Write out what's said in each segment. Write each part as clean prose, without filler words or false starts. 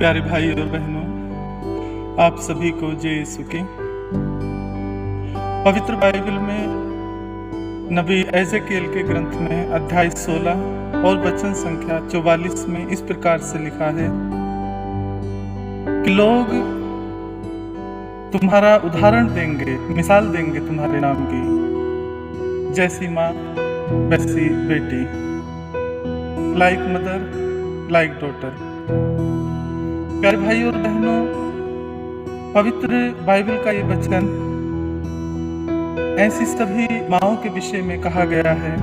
प्यारे भाई और बहनों, आप सभी को जय यीशु की। पवित्र बाइबल में नबी एजेकिएल के ग्रंथ में अध्याय 16 और वचन संख्या 44 में इस प्रकार से लिखा है कि लोग तुम्हारा उदाहरण देंगे, मिसाल देंगे तुम्हारे नाम की, जैसी माँ वैसी बेटी, लाइक मदर लाइक डॉटर। प्यारे भाई और बहनों, पवित्र बाइबल का ये वचन ऐसी सभी माँओं के विषय में कहा गया है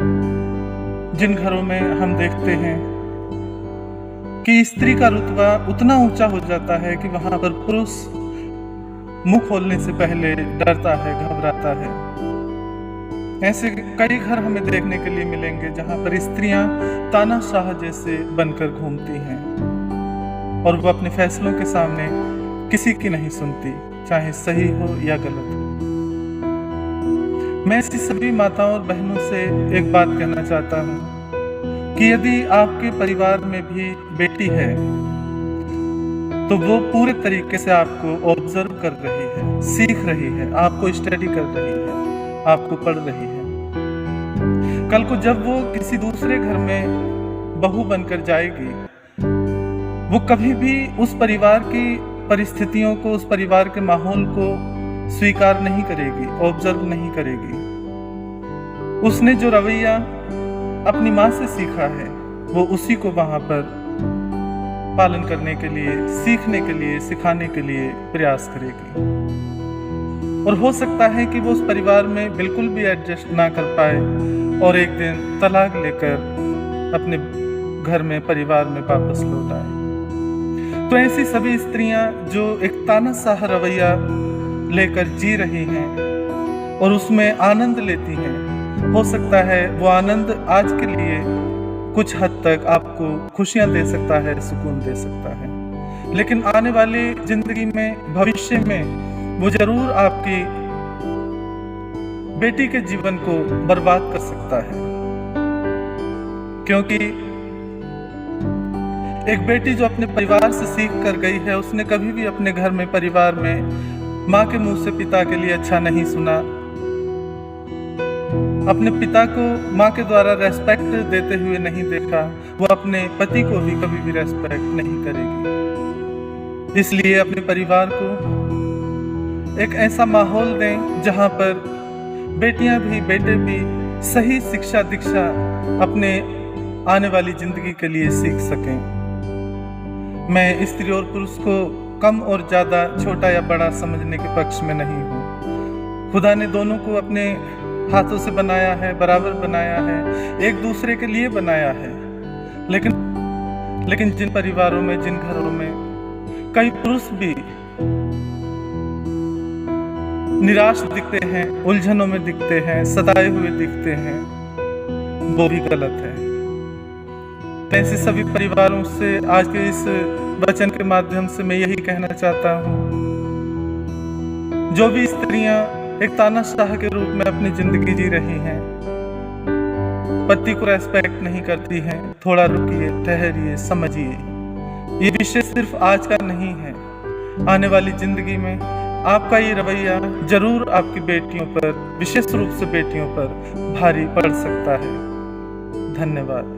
जिन घरों में हम देखते हैं कि स्त्री का रुतबा उतना ऊंचा हो जाता है कि वहां पर पुरुष मुंह खोलने से पहले डरता है, घबराता है। ऐसे कई घर हमें देखने के लिए मिलेंगे जहां पर स्त्रियां तानाशाह जैसे बनकर घूमती हैं और वो अपने फैसलों के सामने किसी की नहीं सुनती, चाहे सही हो या गलत हो। मैं ऐसी सभी माताओं और बहनों से एक बात कहना चाहता हूँ कि यदि आपके परिवार में भी बेटी है तो वो पूरे तरीके से आपको ऑब्जर्व कर रही है, सीख रही है, आपको स्टडी कर रही है, आपको पढ़ रही है। कल को जब वो किसी दूसरे घर में बहू बनकर जाएगी, वो कभी भी उस परिवार की परिस्थितियों को, उस परिवार के माहौल को स्वीकार नहीं करेगी, ऑब्जर्व नहीं करेगी। उसने जो रवैया अपनी माँ से सीखा है वो उसी को वहां पर पालन करने के लिए, सीखने के लिए, सिखाने के लिए प्रयास करेगी। और हो सकता है कि वो उस परिवार में बिल्कुल भी एडजस्ट ना कर पाए और एक दिन तलाक लेकर अपने घर में, परिवार में वापस लौट आए। तो ऐसी सभी स्त्रियां जो एक तानाशाह रवैया लेकर जी रही हैं और उसमें आनंद लेती हैं, हो सकता है वो आनंद आज के लिए कुछ हद तक आपको खुशियां दे सकता है, सुकून दे सकता है, लेकिन आने वाली जिंदगी में, भविष्य में वो जरूर आपकी बेटी के जीवन को बर्बाद कर सकता है। क्योंकि एक बेटी जो अपने परिवार से सीख कर गई है, उसने कभी भी अपने घर में, परिवार में माँ के मुंह से पिता के लिए अच्छा नहीं सुना, अपने पिता को माँ के द्वारा रेस्पेक्ट देते हुए नहीं देखा, वो अपने पति को भी कभी भी रेस्पेक्ट नहीं करेगी। इसलिए अपने परिवार को एक ऐसा माहौल दें जहाँ पर बेटियां भी, बेटे भी सही शिक्षा दीक्षा अपने आने वाली जिंदगी के लिए सीख सकें। मैं स्त्री और पुरुष को कम और ज़्यादा, छोटा या बड़ा समझने के पक्ष में नहीं हूँ। खुदा ने दोनों को अपने हाथों से बनाया है, बराबर बनाया है, एक दूसरे के लिए बनाया है। लेकिन जिन परिवारों में, जिन घरों में कई पुरुष भी निराश दिखते हैं, उलझनों में दिखते हैं, सताए हुए दिखते हैं, वो भी गलत है। ऐसे सभी परिवारों से आज के इस वचन के माध्यम से मैं यही कहना चाहता हूँ, जो भी स्त्रियां एक तानाशाह के रूप में अपनी जिंदगी जी रही हैं, पति को रेस्पेक्ट नहीं करती हैं, थोड़ा रुकिए, ठहरिए, समझिए। ये विषय सिर्फ आज का नहीं है, आने वाली जिंदगी में आपका ये रवैया जरूर आपकी बेटियों पर, विशेष रूप से बेटियों पर भारी पड़ सकता है। धन्यवाद।